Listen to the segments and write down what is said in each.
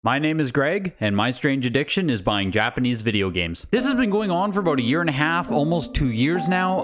My name is Greg, and my strange addiction is buying Japanese video games. This has been going on for about a year and a half, almost 2 years now.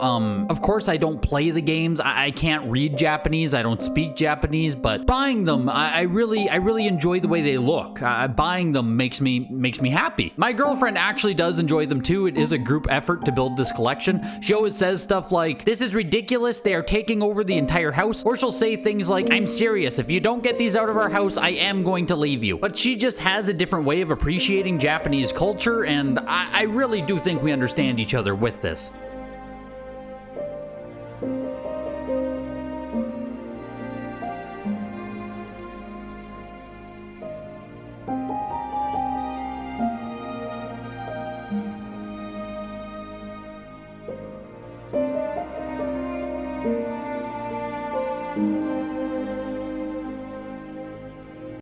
Of course, I don't play the games. I can't read Japanese. I don't speak Japanese, but buying them, I really enjoy the way they look. Buying them makes me happy. My girlfriend actually does enjoy them too. It is a group effort to build this collection. She always says stuff like, "This is ridiculous. They are taking over the entire house." Or she'll say things like, "I'm serious. If you don't get these out of our house, I am going to leave you." But she just has a different way of appreciating Japanese culture, and I really do think we understand each other with this.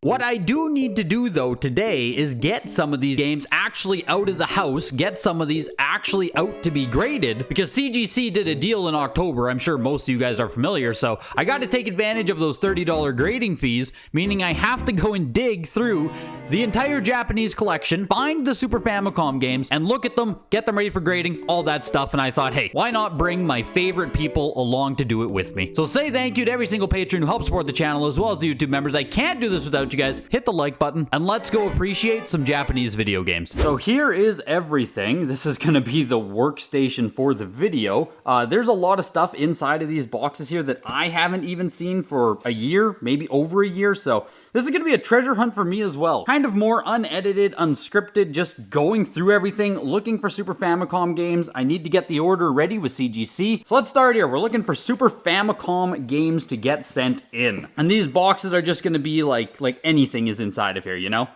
What I do need to do though today is get some of these games actually out of the house, get some of these actually out to be graded, because CGC did a deal in October. I'm sure most of you guys are familiar, so I got to take advantage of those $30 grading fees, meaning I have to go and dig through the entire Japanese collection, find the Super Famicom games, and look at them, get them ready for grading, all that stuff. And I thought, hey, why not bring my favorite people along to do it with me? So say thank you to every single patron who helps support the channel, as well as the YouTube members. I can't do this without you guys. Hit the like button, and let's go appreciate some Japanese video games. So here is everything. This is going to be the workstation for the video. There's a lot of stuff inside of these boxes here that I haven't even seen for a year, maybe over a year, so this is going to be a treasure hunt for me as well. Kind of more unedited, unscripted, just going through everything, looking for Super Famicom games. I need to get the order ready with CGC. So let's start here. We're looking for Super Famicom games to get sent in. And these boxes are just going to be like anything is inside of here, you know?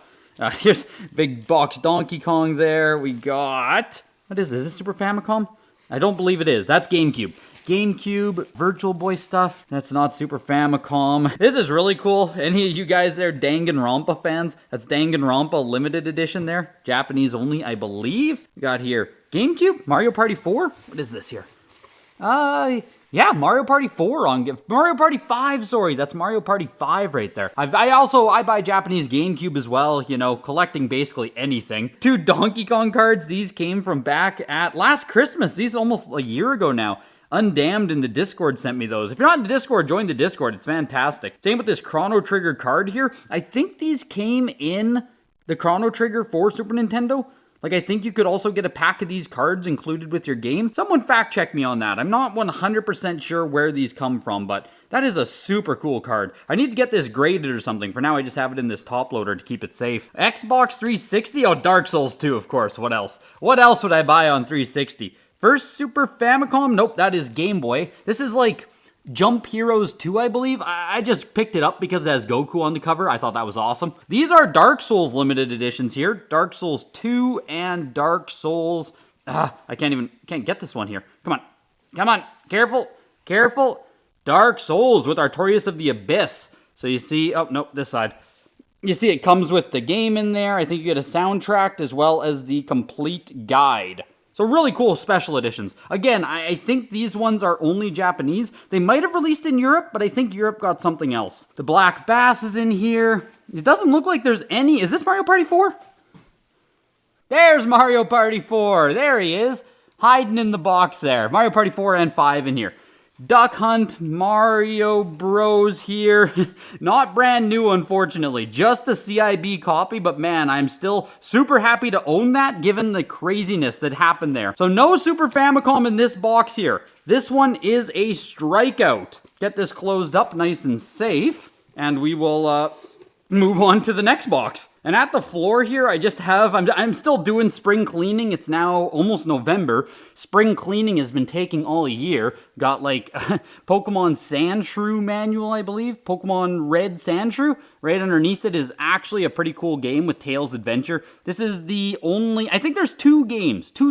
Here's big box Donkey Kong there. We got... What is this? Is this Super Famicom? I don't believe it is. That's GameCube. GameCube, Virtual Boy stuff. That's not Super Famicom. This is really cool. Any of you guys there Danganronpa fans? That's Danganronpa limited edition there. Japanese only, I believe. We got here GameCube, Mario Party 4. What is this here? Yeah, Mario Party 4 on Mario Party 5, sorry. That's Mario Party 5 right there. I buy Japanese GameCube as well, you know, collecting basically anything. 2 Donkey Kong cards. These came from back at last Christmas. These almost a year ago now. Undamned in the Discord sent me those. If you're not in the Discord, join the Discord. It's fantastic. Same with this Chrono Trigger card here. I think these came in the Chrono Trigger for Super Nintendo. Like, I think you could also get a pack of these cards included with your game. Someone fact check me on that. I'm not 100% sure where these come from, but that is a super cool card. I need to get this graded or something. For now, I just have it in this top loader to keep it safe. Xbox 360? Oh, Dark Souls 2, of course. What else? What else would I buy on 360? First Super Famicom? Nope, that is Game Boy. This is like Jump Heroes 2, I believe. I just picked it up because it has Goku on the cover. I thought that was awesome. These are Dark Souls limited editions here. Dark Souls 2 and Dark Souls... I can't get this one here. Come on, careful. Dark Souls with Artorias of the Abyss. So you see, oh, nope, this side. You see it comes with the game in there. I think you get a soundtrack as well as the complete guide. So really cool special editions. Again, I think these ones are only Japanese. They might have released in Europe, but I think Europe got something else. The Black Bass is in here. It doesn't look like there's any... Is this Mario Party 4? There's Mario Party 4. There he is. Hiding in the box there. Mario Party 4 and 5 in here. Duck Hunt, Mario Bros here. Not brand new, unfortunately. Just the CIB copy, but man, I'm still super happy to own that given the craziness that happened there. So no Super Famicom in this box here. This one is a strikeout. Get this closed up nice and safe, and we will move on to the next box. And at the floor here, I just have, I'm still doing spring cleaning. It's now almost November. Spring cleaning has been taking all year. Got like Pokemon Sandshrew manual, I believe. Pokemon Red Sandshrew. Right underneath it is actually a pretty cool game with Tails Adventure. This is the only, I think there's 2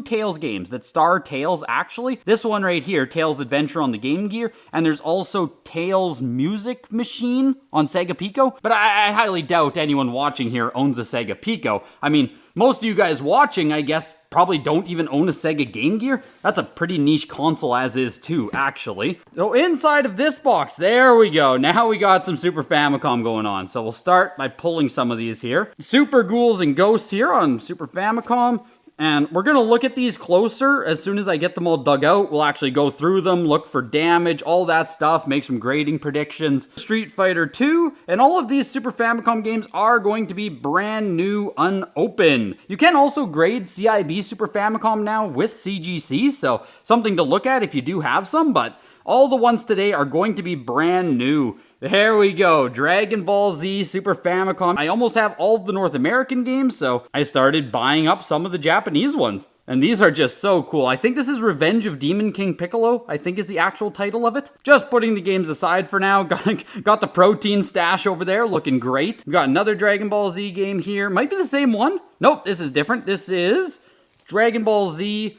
Tails games that star Tails actually. This one right here, Tails Adventure on the Game Gear. And there's also Tails Music Machine on Sega Pico. But I highly doubt anyone watching here owns a Sega Pico. I mean, most of you guys watching, I guess, probably don't even own a Sega Game Gear. That's a pretty niche console as is too, actually. So inside of this box, there we go. Now we got some Super Famicom going on. So we'll start by pulling some of these here. Super Ghouls and Ghosts here on Super Famicom. And we're going to look at these closer as soon as I get them all dug out. We'll actually go through them, look for damage, all that stuff, make some grading predictions. Street Fighter 2, and all of these Super Famicom games are going to be brand new, unopened. You can also grade CIB Super Famicom now with CGC, so something to look at if you do have some, but all the ones today are going to be brand new. There we go, Dragon Ball Z Super Famicom. I almost have all of the North American games, so I started buying up some of the Japanese ones. And these are just so cool. I think this is Revenge of Demon King Piccolo, I think is the actual title of it. Just putting the games aside for now. Got the protein stash over there, looking great. We got another Dragon Ball Z game here. Might be the same one. Nope, this is different. This is Dragon Ball Z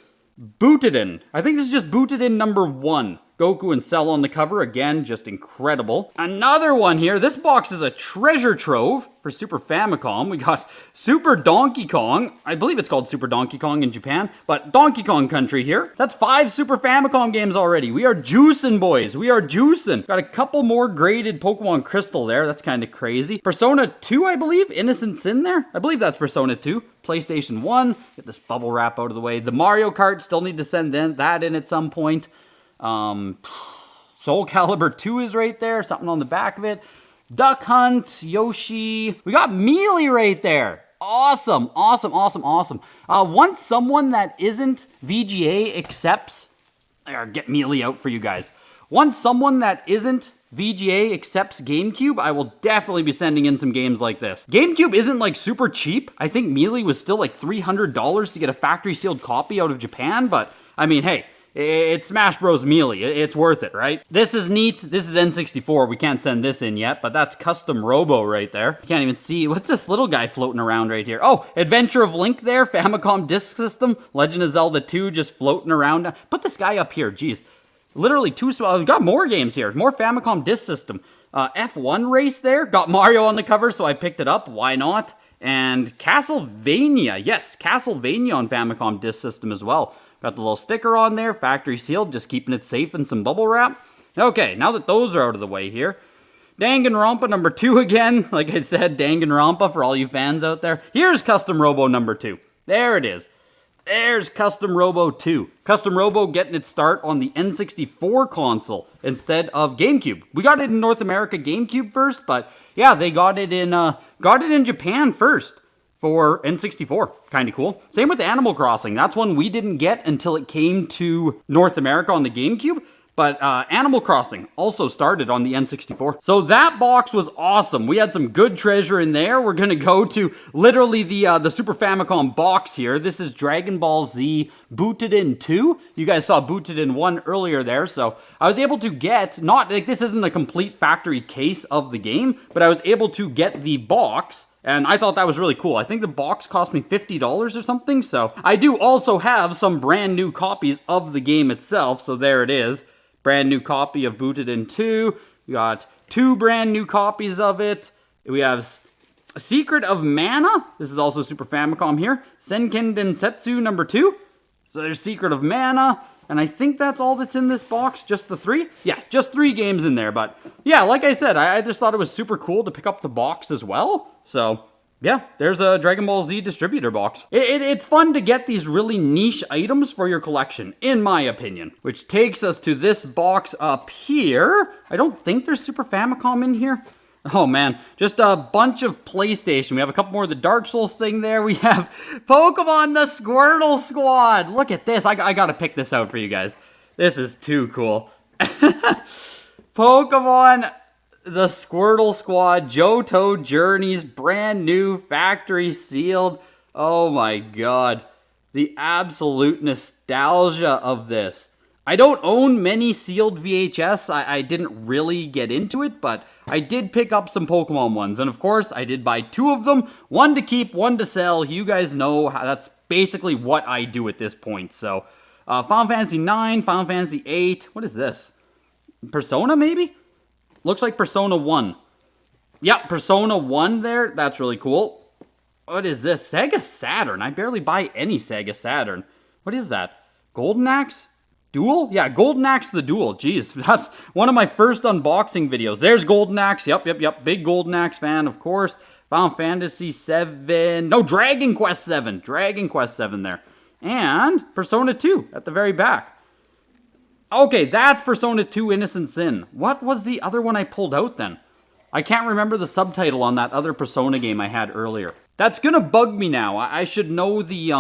Butoden. I think this is just Butoden number 1. Goku and Cell on the cover, again, just incredible. Another one here, this box is a treasure trove for Super Famicom. We got Super Donkey Kong, I believe it's called Super Donkey Kong in Japan, but Donkey Kong Country here. That's 5 Super Famicom games already. We are juicing, boys, we are juicing. Got a couple more graded Pokemon Crystal there, that's kind of crazy. Persona 2, I believe, Innocent Sin there. I believe that's Persona 2. PlayStation 1, get this bubble wrap out of the way. The Mario Kart, still need to send that in at some point. Soul Calibur 2 is right there, something on the back of it. Duck Hunt, Yoshi. We got Melee right there. Awesome, awesome, awesome, awesome. Once someone that isn't VGA accepts, or get Melee out for you guys. Once someone that isn't VGA accepts GameCube, I will definitely be sending in some games like this. GameCube isn't like super cheap. I think Melee was still like $300 to get a factory sealed copy out of Japan, but I mean, hey, it's Smash Bros. Melee. It's worth it, right? This is neat. This is N64. We can't send this in yet, but that's Custom Robo right there. You can't even see. What's this little guy floating around right here? Oh, Adventure of Link there. Famicom Disk System. Legend of Zelda 2 just floating around. Put this guy up here. Jeez. Literally we've got more games here. More Famicom Disk System. F1 race there. Got Mario on the cover, so I picked it up. Why not? And Castlevania. Yes, Castlevania on Famicom Disk System as well. Got the little sticker on there, factory sealed, just keeping it safe in some bubble wrap. Okay, now that those are out of the way here, Danganronpa number 2 again. Like I said, Danganronpa for all you fans out there. Here's Custom Robo number 2. There it is. There's Custom Robo 2. Custom Robo getting its start on the N64 console instead of GameCube. We got it in North America GameCube first, but yeah, they got it in Japan first. For N64. Kind of cool. Same with Animal Crossing. That's one we didn't get until it came to North America on the GameCube. But Animal Crossing also started on the N64. So that box was awesome. We had some good treasure in there. We're going to go to literally the Super Famicom box here. This is Dragon Ball Z Butoden 2. You guys saw Butoden 1 earlier there. So I was able to get, not like this isn't a complete factory case of the game, but I was able to get the box. And I thought that was really cool. I think the box cost me $50 or something. So I do also have some brand new copies of the game itself. So there it is. Brand new copy of Butoden 2. We got 2 brand new copies of it. We have Secret of Mana. This is also Super Famicom here. Senken Densetsu number 2. So there's Secret of Mana. And I think that's all that's in this box. Just the 3? Yeah, just 3 games in there. But yeah, like I said, I just thought it was super cool to pick up the box as well. So yeah, there's a Dragon Ball Z distributor box. It's fun to get these really niche items for your collection, in my opinion. Which takes us to this box up here. I don't think there's Super Famicom in here. Oh man, just a bunch of PlayStation. We have a couple more of the Dark Souls thing there. We have Pokemon the Squirtle Squad. Look at this. I gotta pick this out for you guys. This is too cool. Pokemon the Squirtle Squad, Johto Journeys, brand new, factory sealed. Oh my god. The absolute nostalgia of this. I don't own many sealed VHS. I didn't really get into it, but I did pick up some Pokemon ones. And of course, I did buy 2 of them. 1 to keep, 1 to sell. You guys know that's basically what I do at this point. So, Final Fantasy 9, Final Fantasy 8. What is this? Persona, maybe? Looks like Persona 1. Yep, Persona 1 there. That's really cool. What is this? Sega Saturn. I barely buy any Sega Saturn. What is that? Golden Axe? Duel? Yeah, Golden Axe the Duel. Jeez, that's one of my first unboxing videos. There's Golden Axe. Yep. Big Golden Axe fan, of course. Final Fantasy 7. No, Dragon Quest 7. Dragon Quest 7 there. And Persona 2 at the very back. Okay, that's Persona 2 Innocent Sin. What was the other one I pulled out then? I can't remember the subtitle on that other Persona game I had earlier. That's gonna bug me now. I should know the,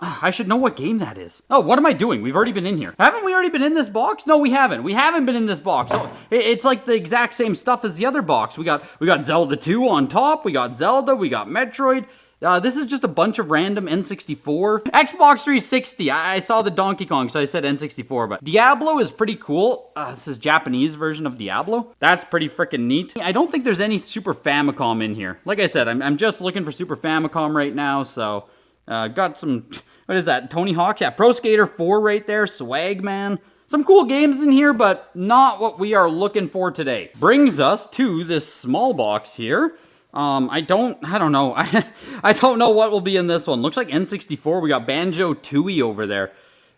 I should know what game that is. Oh, what am I doing? We've already been in here. Haven't we already been in this box? No, we haven't. We haven't been in this box. So it's like the exact same stuff as the other box. We got Zelda 2 on top. We got Zelda. We got Metroid. This is just a bunch of random N64. Xbox 360. I saw the Donkey Kong, so I said N64. But Diablo is pretty cool. This is Japanese version of Diablo. That's pretty freaking neat. I don't think there's any Super Famicom in here. Like I said, I'm just looking for Super Famicom right now, so... got some, what is that, Tony Hawk? Yeah, Pro Skater 4 right there, Swag Man. Some cool games in here, but not what we are looking for today. Brings us to this small box here. I don't know. I don't know what will be in this one. Looks like N64. We got Banjo-Tooie over there.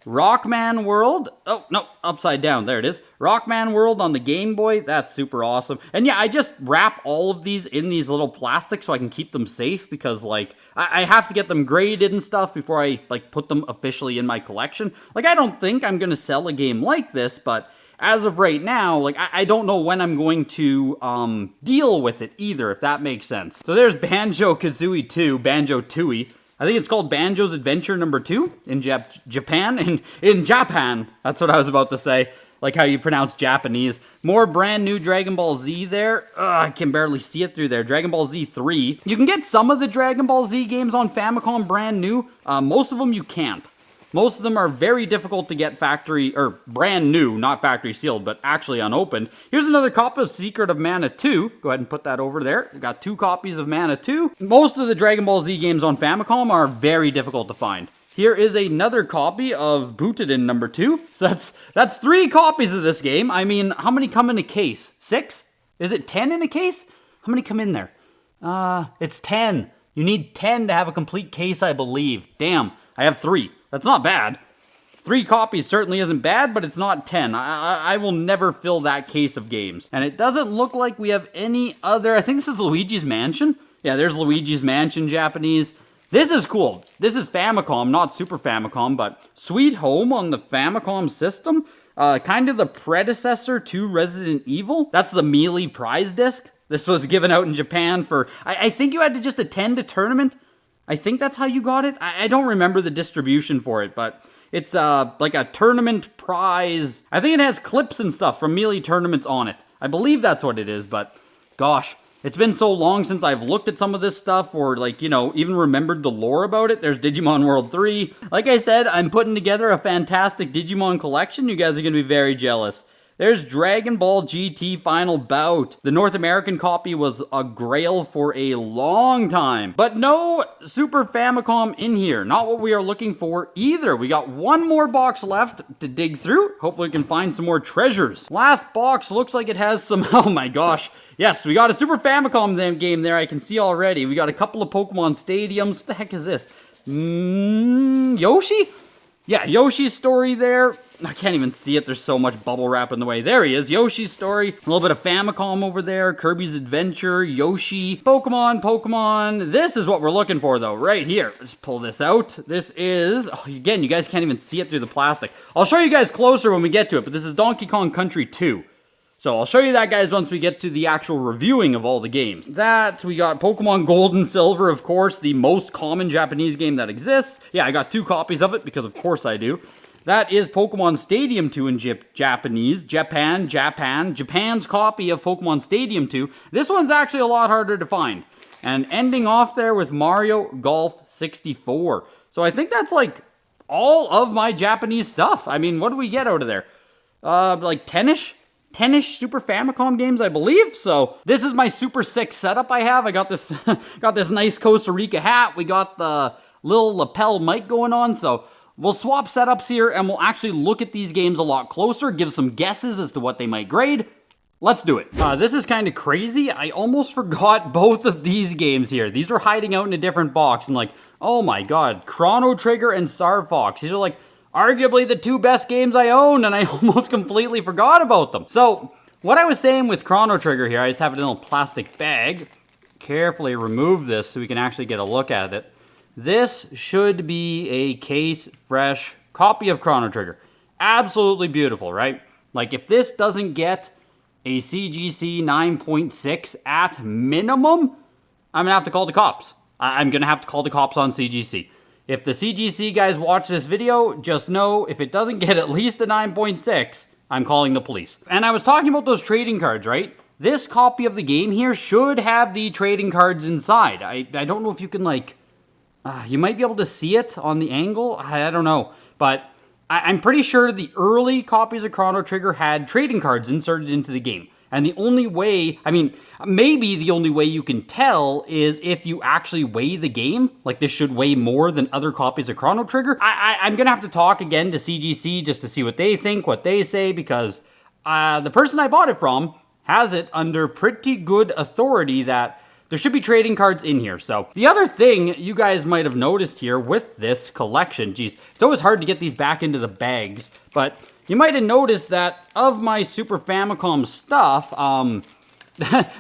Rockman World. Oh, no, upside down. There it is. Rockman World on the Game Boy. That's super awesome. And yeah, I just wrap all of these in these little plastic so I can keep them safe because, like, I have to get them graded and stuff before I, like, put them officially in my collection. Like, I don't think I'm going to sell a game like this, but as of right now, like, I don't know when I'm going to deal with it either, if that makes sense. So there's Banjo-Kazooie 2, Banjo-Tooie. I think it's called Banjo's Adventure number 2 in Japan. In Japan, that's what I was about to say. Like how you pronounce Japanese. More brand new Dragon Ball Z there. I can barely see it through there. Dragon Ball Z 3. You can get some of the Dragon Ball Z games on Famicom brand new. Most of them you can't. Most of them are very difficult to get factory, or brand new, not factory sealed, but actually unopened. Here's another copy of Secret of Mana 2. Go ahead and put that over there. We got 2 copies of Mana 2. Most of the Dragon Ball Z games on Famicom are very difficult to find. Here is another copy of Butoden number 2. So that's 3 copies of this game. I mean, how many come in a case? 6? Is it 10 in a case? How many come in there? It's 10. You need 10 to have a complete case, I believe. Damn, I have 3. That's not bad. 3 copies certainly isn't bad, but it's not 10. I will never fill that case of games. And it doesn't look like we have any other... I think this is Luigi's Mansion. Yeah, there's Luigi's Mansion Japanese. This is cool. This is Famicom, not Super Famicom, but Sweet Home on the Famicom system. Kind of the predecessor to Resident Evil. That's the Melee prize disc. This was given out in Japan for... I think you had to just attend a tournament. I think that's how you got it. I don't remember the distribution for it, but it's like a tournament prize. I think it has clips and stuff from Melee tournaments on it. I believe that's what it is, but gosh, it's been so long since I've looked at some of this stuff or, like, you know, even remembered the lore about it. There's Digimon World 3. Like I said, I'm putting together a fantastic Digimon collection. You guys are going to be very jealous. There's Dragon Ball GT Final Bout. The North American copy was a grail for a long time. But no Super Famicom in here. Not what we are looking for either. We got one more box left to dig through. Hopefully we can find some more treasures. Last box looks like it has some... Oh my gosh. Yes, we got a Super Famicom game there. I can see already. We got a couple of Pokemon Stadiums. What the heck is this? Yoshi? Yeah, Yoshi's Story there. I can't even see it. There's so much bubble wrap in the way. There he is. Yoshi's Story. A little bit of Famicom over there. Kirby's Adventure. Yoshi. Pokemon. This is what we're looking for, though. Right here. Let's pull this out. This is... Oh, again, you guys can't even see it through the plastic. I'll show you guys closer when we get to it, but this is Donkey Kong Country 2. So I'll show you that, guys, once we get to the actual reviewing of all the games. That, we got Pokemon Gold and Silver, of course, the most common Japanese game that exists. Yeah, I got 2 copies of it, because of course I do. That is Pokemon Stadium 2 in Japanese. Japan's copy of Pokemon Stadium 2. This one's actually a lot harder to find. And ending off there with Mario Golf 64. So I think that's like all of my Japanese stuff. I mean, what do we get out of there? Like 10-ish Super Famicom games, I believe. So this is my super sick setup I have. I got this got this nice Costa Rica hat. We got the little lapel mic going on. So we'll swap setups here and we'll actually look at these games a lot closer, give some guesses as to what they might grade. Let's do it. This is kind of crazy. I almost forgot both of these games here. These were hiding out in a different box. And like, oh my god, Chrono Trigger and Star Fox. These are like arguably the two best games I own, and I almost completely forgot about them. So, what I was saying with Chrono Trigger here, I just have it in a little plastic bag. Carefully remove this so we can actually get a look at it. This should be a case-fresh copy of Chrono Trigger. Absolutely beautiful, right? Like, if this doesn't get a CGC 9.6 at minimum, I'm gonna have to call the cops. I'm gonna have to call the cops on CGC. If the CGC guys watch this video, just know if it doesn't get at least a 9.6, I'm calling the police. And I was talking about those trading cards, right? This copy of the game here should have the trading cards inside. I don't know if you can like, you might be able to see it on the angle. I don't know, but I'm pretty sure the early copies of Chrono Trigger had trading cards inserted into the game. And the only way, I mean, maybe the only way you can tell is if you actually weigh the game. Like, this should weigh more than other copies of Chrono Trigger. I'm going to have to talk again to CGC just to see what they think, what they say, because the person I bought it from has it under pretty good authority that there should be trading cards in here. So the other thing you guys might have noticed here with this collection, geez, it's always hard to get these back into the bags, but you might have noticed that of my Super Famicom stuff,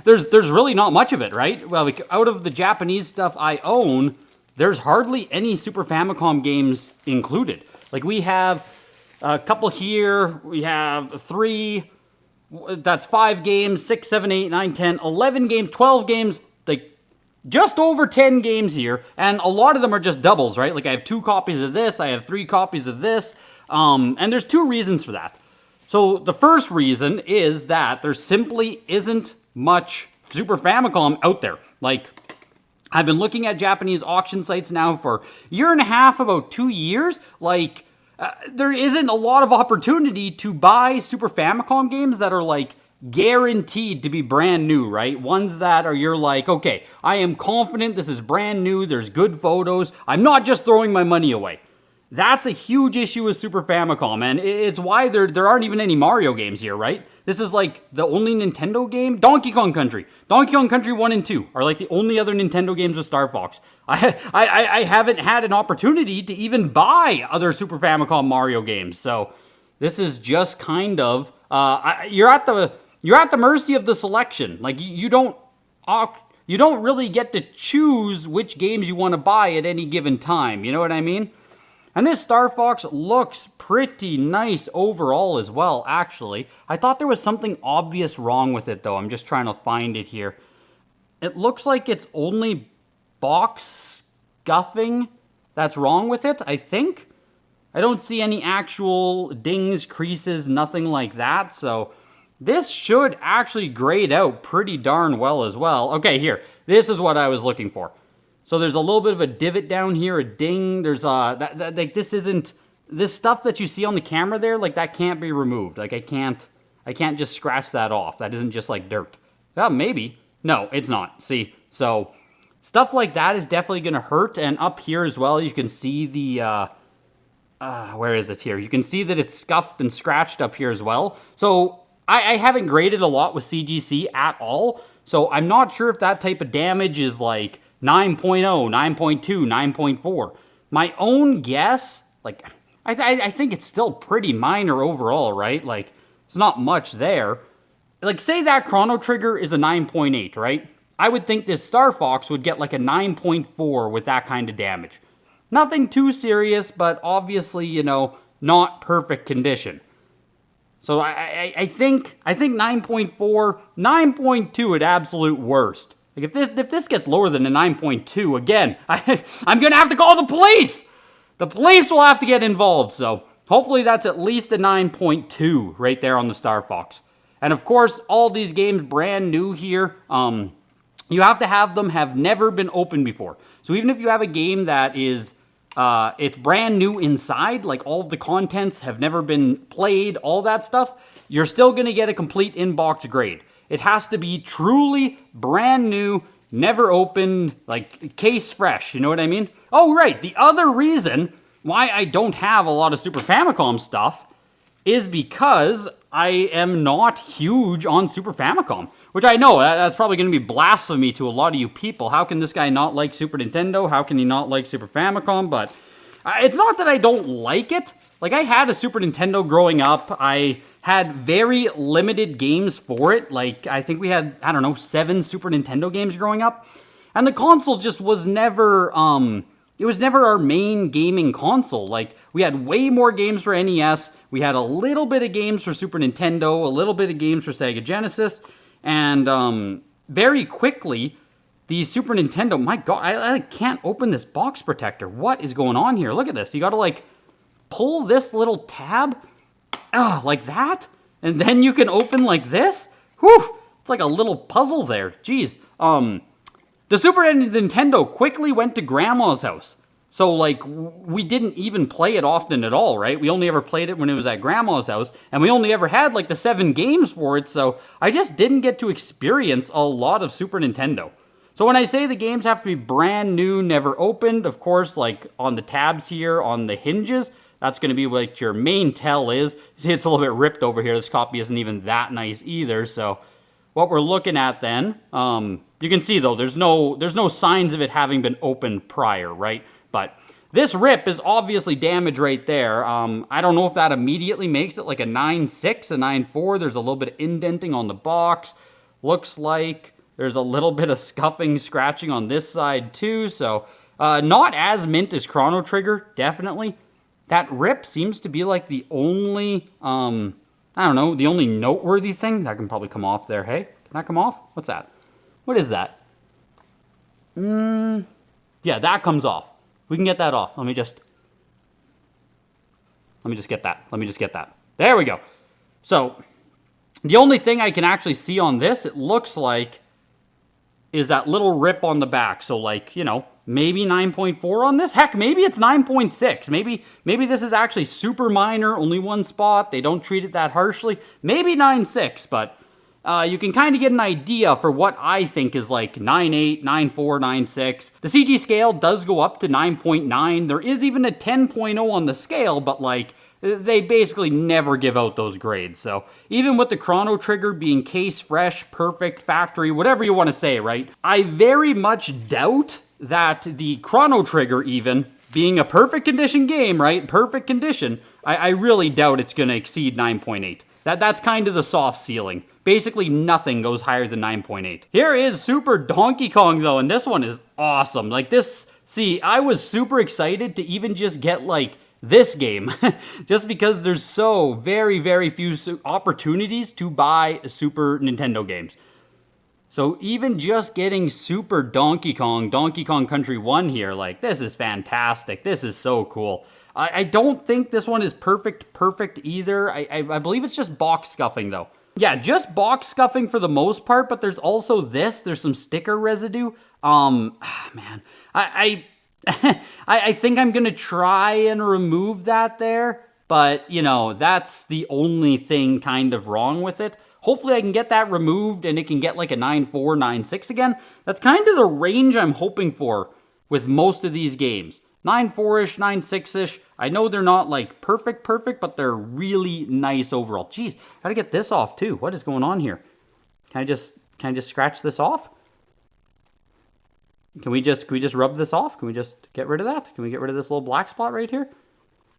there's really not much of it, right? Well, out of the Japanese stuff I own, there's hardly any Super Famicom games included. Like, we have a couple here, we have 3, that's 5 games, 6, 7, 8, 9, 10, 11 games, 12 games, like just over 10 games here, and a lot of them are just doubles, right? Like, I have 2 copies of this, I have 3 copies of this, and there's 2 reasons for that. So the first reason is that there simply isn't much Super Famicom out there. Like, I've been looking at Japanese auction sites now for a year and a half, about 2 years. Like, there isn't a lot of opportunity to buy Super Famicom games that are like guaranteed to be brand new, right? Ones that are, you're like, okay, I am confident this is brand new, there's good photos, I'm not just throwing my money away. That's a huge issue with Super Famicom, and it's why there aren't even any Mario games here, right? This is like the only Nintendo game. Donkey Kong Country 1 and 2 are like the only other Nintendo games with Star Fox. I haven't had an opportunity to even buy other Super Famicom Mario games, so this is just kind of you're at the mercy of the selection. Like, you don't really get to choose which games you want to buy at any given time. You know what I mean? And this Star Fox looks pretty nice overall as well, actually. I thought there was something obvious wrong with it, though. I'm just trying to find it here. It looks like it's only box scuffing that's wrong with it, I think. I don't see any actual dings, creases, nothing like that, so this should actually grade out pretty darn well as well. Okay, here. This is what I was looking for. So there's a little bit of a divot down here, a ding. There's like, this isn't, this stuff that you see on the camera there, like, that can't be removed. Like, I can't just scratch that off. That isn't just like dirt. Maybe. No, it's not. See, so stuff like that is definitely going to hurt. And up here as well, you can see the, where is it here? You can see that it's scuffed and scratched up here as well. So I haven't graded a lot with CGC at all. So I'm not sure if that type of damage is like 9.0, 9.2, 9.4. My own guess, like, I think it's still pretty minor overall, right? Like, there's not much there. Like, say that Chrono Trigger is a 9.8, right? I would think this Star Fox would get like a 9.4 with that kind of damage. Nothing too serious, but obviously, you know, not perfect condition. So I think 9.4, 9.2 at absolute worst. Like, if this gets lower than a 9.2, again, I'm going to have to call the police! The police will have to get involved, so hopefully that's at least a 9.2 right there on the Star Fox. And of course, all these games brand new here, you have to have them have never been opened before. So even if you have a game that is, it's brand new inside, like all of the contents have never been played, all that stuff, you're still going to get a complete inbox grade. It has to be truly brand new, never opened, like case fresh, you know what I mean? Oh, right, the other reason why I don't have a lot of Super Famicom stuff is because I am not huge on Super Famicom, which I know that's probably going to be blasphemy to a lot of you people. How can this guy not like Super Nintendo? How can he not like Super Famicom? But it's not that I don't like it. Like, I had a Super Nintendo growing up. I had very limited games for it. Like, I think we had, I don't know, 7 Super Nintendo games growing up. And the console just was never, it was never our main gaming console. Like, we had way more games for NES. We had a little bit of games for Super Nintendo, a little bit of games for Sega Genesis. And very quickly, the Super Nintendo, my God, I can't open this box protector. What is going on here? Look at this. You got to, like, pull this little tab, like that. And then you can open like this. Whew, it's like a little puzzle there. Jeez. The Super Nintendo quickly went to Grandma's house. So, like, we didn't even play it often at all, right? We only ever played it when it was at Grandma's house, and we only ever had, like, the 7 games for it, so I just didn't get to experience a lot of Super Nintendo. So when I say the games have to be brand new, never opened, of course, like, on the tabs here, on the hinges, that's going to be what your main tell is. See, it's a little bit ripped over here. This copy isn't even that nice either, so what we're looking at then, you can see, though, there's no signs of it having been opened prior, right? But this rip is obviously damage right there. I don't know if that immediately makes it like a 9.6, a 9.4. There's a little bit of indenting on the box. Looks like there's a little bit of scuffing, scratching on this side too. So not as mint as Chrono Trigger, definitely. That rip seems to be like the only, I don't know, the only noteworthy thing. That can probably come off there. Hey, can that come off? What's that? What is that? Yeah, that comes off. We can get that off. Let me just get that. Let me just get that. There we go. So, the only thing I can actually see on this, it looks like, is that little rip on the back. So, like, you know, maybe 9.4 on this. Heck, maybe it's 9.6. Maybe this is actually super minor, only one spot. They don't treat it that harshly. Maybe 9.6, but you can kind of get an idea for what I think is like 9.8, 9.4, 9.6. The CG scale does go up to 9.9. There is even a 10.0 on the scale, but like, they basically never give out those grades. So even with the Chrono Trigger being case fresh, perfect, factory, whatever you want to say, right? I very much doubt that the Chrono Trigger even, being a perfect condition game, right? Perfect condition, I really doubt it's going to exceed 9.8. That's kind of the soft ceiling. Basically, nothing goes higher than 9.8. Here is Super Donkey Kong, though, and this one is awesome. Like this, see, I was super excited to even just get, like, this game. Just because there's so very few opportunities to buy Super Nintendo games. So even just getting Super Donkey Kong Country 1 here, like, this is fantastic. This is so cool. I don't think this one is perfect either. I believe it's just box scuffing, though. Yeah, just box scuffing for the most part, but there's also this. There's some sticker residue. Man, I think I'm going to try and remove that there, but, you know, that's the only thing kind of wrong with it. Hopefully I can get that removed and it can get like a 9.4, 9.6 again. That's kind of the range I'm hoping for with most of these games. 9.4-ish, 9.6-ish. I know they're not like perfect, but they're really nice overall. Jeez, gotta get this off too. What is going on here? Can I just scratch this off? Can we just rub this off? Can we just get rid of that? Can we get rid of this little black spot right here?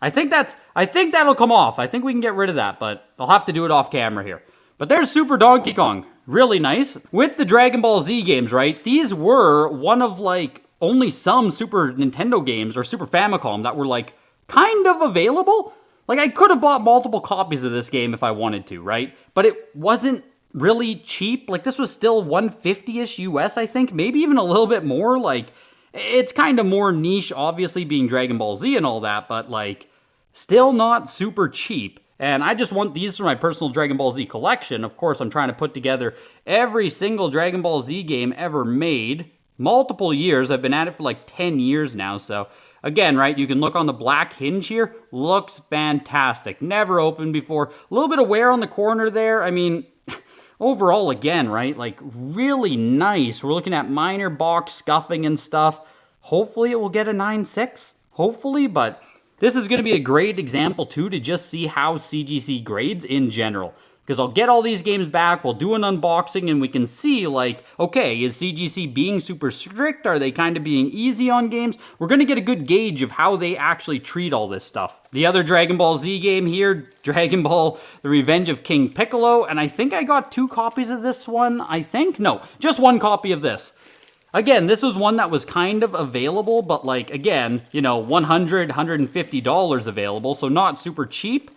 I think that'll come off. I think we can get rid of that, but I'll have to do it off camera here. But there's Super Donkey Kong. Really nice. With the Dragon Ball Z games, right? These were one of like only some Super Nintendo games or Super Famicom that were like kind of available. Like I could have bought multiple copies of this game if I wanted to, right? But it wasn't really cheap. Like this was still 150-ish US, I think, maybe even a little bit more. Like it's kind of more niche, obviously being Dragon Ball Z and all that, but like still not super cheap. And I just want these for my personal Dragon Ball Z collection. Of course, I'm trying to put together every single Dragon Ball Z game ever made. Multiple years. I've been at it for like 10 years now. So again, right, you can look on the black hinge here. Looks fantastic. Never opened before. A little bit of wear on the corner there. I mean, overall, again, right, like really nice. We're looking at minor box scuffing and stuff. Hopefully it will get a 9.6. Hopefully, but this is going to be a great example too to just see how CGC grades in general. Because I'll get all these games back, we'll do an unboxing, and we can see, like, okay, is CGC being super strict? Are they kind of being easy on games? We're going to get a good gauge of how they actually treat all this stuff. The other Dragon Ball Z game here, Dragon Ball The Revenge of King Piccolo, and I think I got 2 copies of this one, I think? No, just 1 copy of this. Again, this was one that was kind of available, but like, again, you know, $100, $150 available, so not super cheap.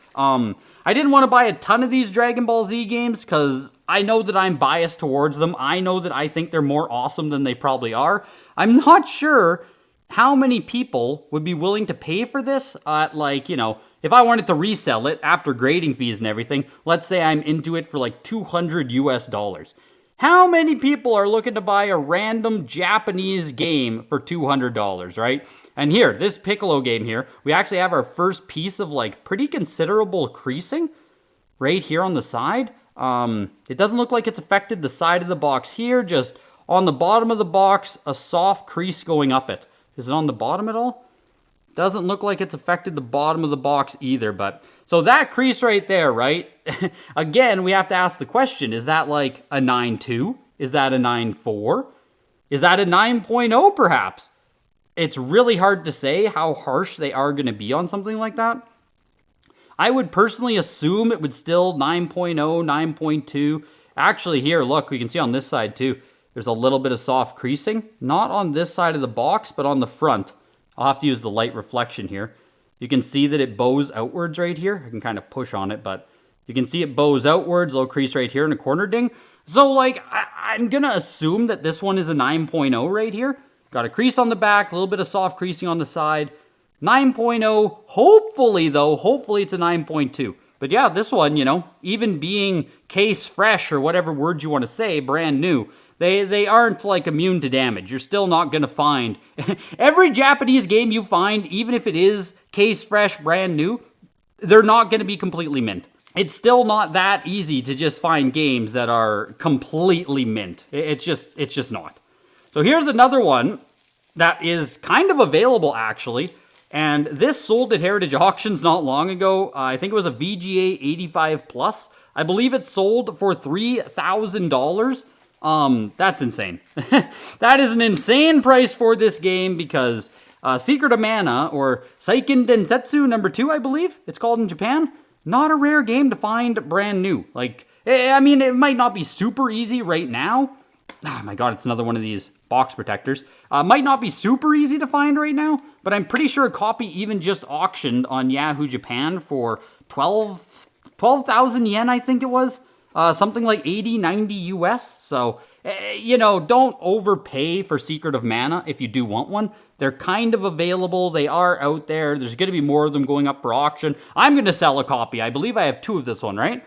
I didn't want to buy a ton of these Dragon Ball Z games because I know that I'm biased towards them. I know that I think they're more awesome than they probably are. I'm not sure how many people would be willing to pay for this at, like, you know, if I wanted to resell it after grading fees and everything, let's say I'm into it for like $200 US. How many people are looking to buy a random Japanese game for $200, right? And here, this Piccolo game here, we actually have our first piece of like pretty considerable creasing right here on the side. It doesn't look like it's affected the side of the box here, just on the bottom of the box, a soft crease going up it. Is it on the bottom at all? Doesn't look like it's affected the bottom of the box either, but so that crease right there, right? Again, we have to ask the question, is that like a 9.2? Is that a 9.4? Is that a 9.0 perhaps? It's really hard to say how harsh they are going to be on something like that. I would personally assume it would still 9.0, 9.2. Actually here, look, we can see on this side too, there's a little bit of soft creasing. Not on this side of the box, but on the front. I'll have to use the light reflection here. You can see that it bows outwards right here. I can kind of push on it, but you can see it bows outwards, little crease right here in a corner ding. So like, I'm going to assume that this one is a 9.0 right here. Got a crease on the back, a little bit of soft creasing on the side. 9.0, hopefully though, hopefully it's a 9.2. But yeah, this one, you know, even being case fresh or whatever word you want to say, brand new, they aren't like immune to damage. You're still not going to find every Japanese game you find, even if it is case fresh, brand new, they're not going to be completely mint. It's still not that easy to just find games that are completely mint. It's just not. So here's another one that is kind of available actually. And this sold at Heritage Auctions not long ago. I think it was a VGA 85 Plus. I believe it sold for $3,000. That's insane. That is an insane price for this game because Secret of Mana, or Seiken Densetsu number 2, I believe it's called in Japan, not a rare game to find brand new. Like, I mean, it might not be super easy right now. Oh my god, it's another one of these box protectors. Might not be super easy to find right now, but I'm pretty sure a copy even just auctioned on Yahoo Japan for 12,000 yen, I think it was. Something like 80, 90 US. So, you know, don't overpay for Secret of Mana if you do want one. They're kind of available. They are out there. There's going to be more of them going up for auction. I'm going to sell a copy. I believe I have 2 of this one, right?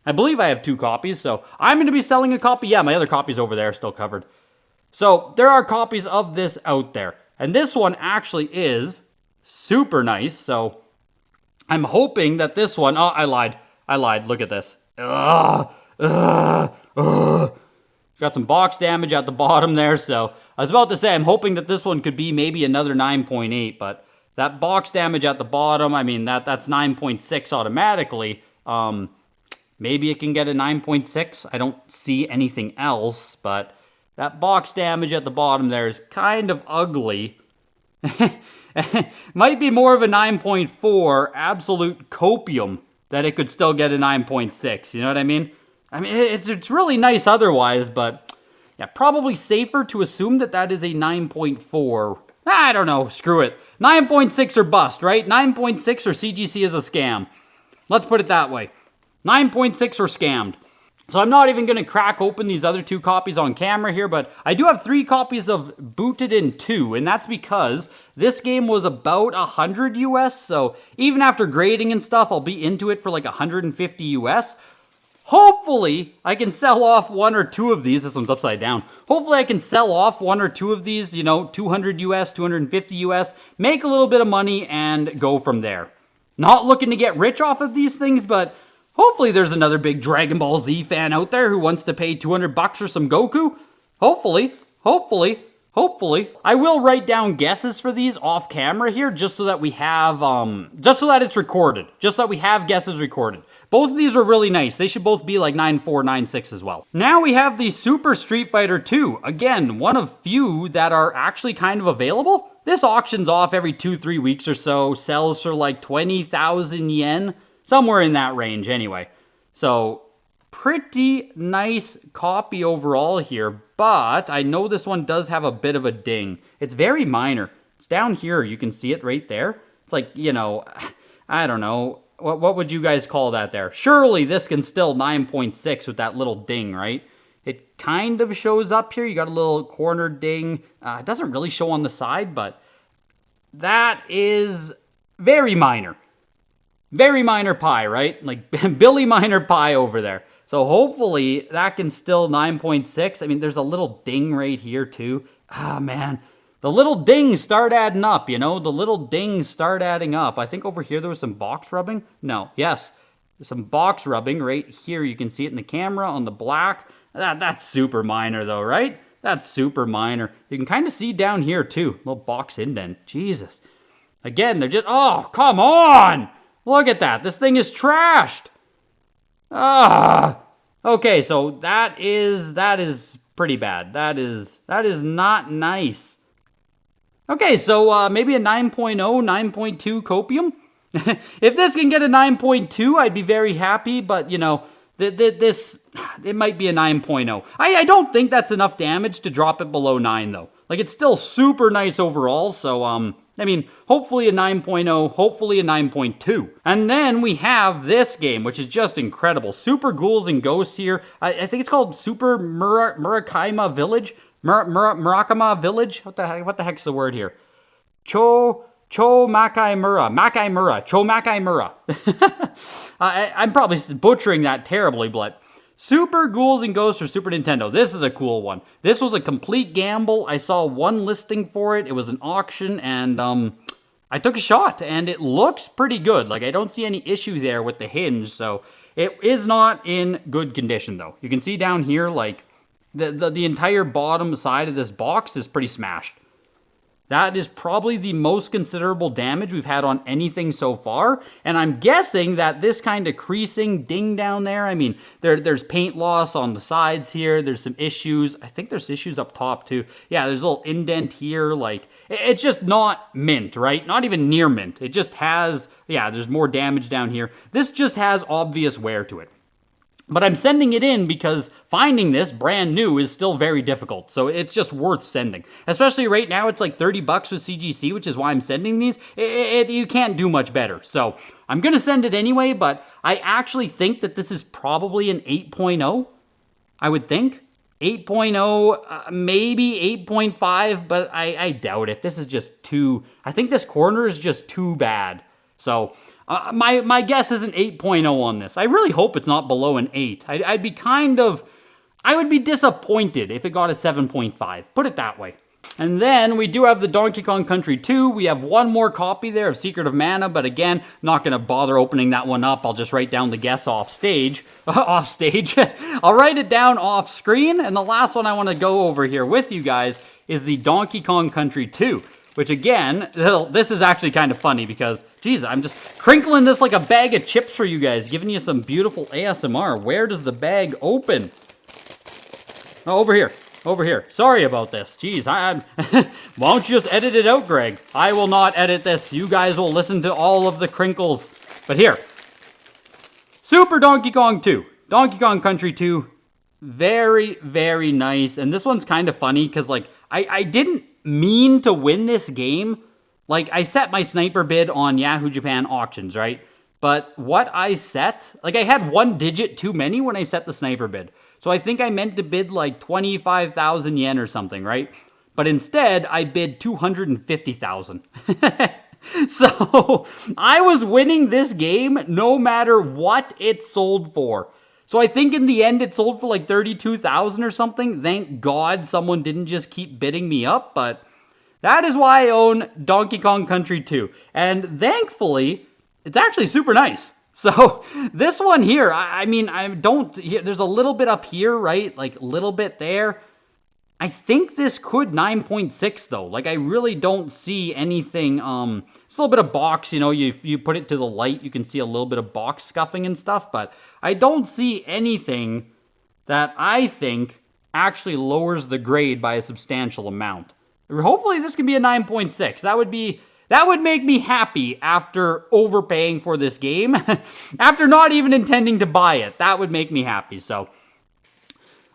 I believe I have 2 copies, so I'm going to be selling a copy. Yeah, my other copy's over there, still covered. So there are copies of this out there. And this one actually is super nice. So I'm hoping that this one... Oh, I lied. Look at this. Got some box damage at the bottom there, so I was about to say I'm hoping that this one could be maybe another 9.8, but that box damage at the bottom, I mean, that's 9.6 automatically. Maybe it can get a 9.6. I don't see anything else, but that box damage at the bottom there is kind of ugly. Might be more of a 9.4 absolute copium that it could still get a 9.6. You know what I mean? I mean, it's really nice otherwise, but yeah, probably safer to assume that that is a 9.4. I don't know. Screw it. 9.6 or bust, right? 9.6 or CGC is a scam. Let's put it that way. 9.6 or scammed. So I'm not even going to crack open these other 2 copies on camera here, but I do have 3 copies of Booted in 2, and that's because this game was about 100 US, so even after grading and stuff, I'll be into it for like 150 US. Hopefully, I can sell off 1 or 2 of these. This one's upside down. Hopefully, I can sell off 1 or 2 of these, you know, 200 US, 250 US, make a little bit of money, and go from there. Not looking to get rich off of these things, but hopefully there's another big Dragon Ball Z fan out there who wants to pay $200 for some Goku. Hopefully. Hopefully. I will write down guesses for these off camera here just so that we have, just so that it's recorded. Just so that we have guesses recorded. Both of these were really nice. They should both be like 9.4, 9.6 as well. Now we have the Super Street Fighter 2. Again, one of few that are actually kind of available. This auctions off every 2-3 weeks or so. Sells for like 20,000 yen. Somewhere in that range anyway. So, pretty nice copy overall here. But I know this one does have a bit of a ding. It's very minor. It's down here. You can see it right there. It's like, you know, I don't know. What would you guys call that there? Surely this can still 9.6 with that little ding, right? It kind of shows up here. You got a little corner ding. It doesn't really show on the side, but that is very minor. Very minor pie, right? Like Billy Minor Pie over there. So hopefully that can still 9.6. I mean, there's a little ding right here too. Ah, man. The little dings start adding up, you know? The little dings start adding up. I think over here there was some box rubbing. No, yes. There's some box rubbing right here. You can see it in the camera on the black. That's super minor though, right? That's super minor. You can kind of see down here too. Little box indent. Jesus. Again, they're just... Oh, come on! Look at that. This thing is trashed. Ah. Okay, so that is pretty bad. That is not nice. Okay, so maybe a 9.0, 9.2 copium. If this can get a 9.2, I'd be very happy, but you know, it might be a 9.0. I don't think that's enough damage to drop it below 9 though. Like it's still super nice overall, so I mean, hopefully a 9.0, hopefully a 9.2. And then we have this game, which is just incredible. Super Ghouls and Ghosts here. I think it's called Super Murakama Village. Murakama Village? What the heck's the word here? Cho Makaimura. Cho Makaimura. I'm probably butchering that terribly, but... Super Ghouls and Ghosts for Super Nintendo. This is a cool one. This was a complete gamble. I saw one listing for it. It was an auction, and I took a shot, and it looks pretty good. Like, I don't see any issue there with the hinge, so it is not in good condition, though. You can see down here, like, the entire bottom side of this box is pretty smashed. That is probably the most considerable damage we've had on anything so far. And I'm guessing that this kind of creasing ding down there, I mean, there's paint loss on the sides here. There's some issues. I think there's issues up top too. Yeah, there's a little indent here. Like, it's just not mint, right? Not even near mint. It just has, yeah, there's more damage down here. This just has obvious wear to it. But I'm sending it in because finding this brand new is still very difficult. So it's just worth sending. Especially right now, it's like 30 bucks with CGC, which is why I'm sending these. You can't do much better. So I'm going to send it anyway, but I actually think that this is probably an 8.0. I would think. 8.0, maybe 8.5, but I doubt it. This is just too... I think this corner is just too bad. So... my guess is an 8.0 on this. I really hope it's not below an 8. I would be disappointed if it got a 7.5. Put it that way. And then we do have the Donkey Kong Country 2. We have one more copy there of Secret of Mana, but again, not going to bother opening that one up. I'll just write down the guess off stage. Off stage. I'll write it down off screen. And the last one I want to go over here with you guys is the Donkey Kong Country 2. Which again, this is actually kind of funny because, geez, I'm just crinkling this like a bag of chips for you guys, giving you some beautiful ASMR. Where does the bag open? Oh, over here. Over here. Sorry about this. Jeez, why don't you just edit it out, Greg? I will not edit this. You guys will listen to all of the crinkles. But here. Super Donkey Kong 2. Donkey Kong Country 2. Very, very nice. And this one's kind of funny because, like, I didn't mean to win this game. Like, I set my sniper bid on Yahoo Japan auctions, right? But what I set, like, I had one digit too many when I set the sniper bid. So I think I meant to bid like 25,000 yen or something, right? But instead, I bid 250,000. So I was winning this game no matter what it sold for. So I think in the end it sold for like 32,000 or something. Thank God someone didn't just keep bidding me up, but that is why I own Donkey Kong Country 2. And thankfully, it's actually super nice. So this one here, I mean, there's a little bit up here, right? Like a little bit there. I think this could 9.6 though. Like, I really don't see anything. It's a little bit of box, you know, you put it to the light, you can see a little bit of box scuffing and stuff, but I don't see anything that I think actually lowers the grade by a substantial amount. Hopefully this can be a 9.6. That would make me happy after overpaying for this game. After not even intending to buy it. That would make me happy. So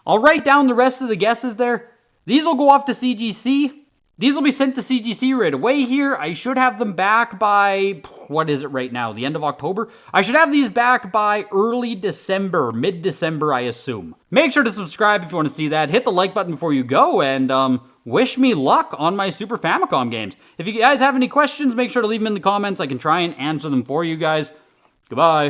I'll write down the rest of the guesses there. These will go off to CGC. These will be sent to CGC right away here. I should have them back by, what is it right now? The end of October? I should have these back by early December, mid-December, I assume. Make sure to subscribe if you want to see that. Hit the like button before you go, and wish me luck on my Super Famicom games. If you guys have any questions, make sure to leave them in the comments. I can try and answer them for you guys. Goodbye.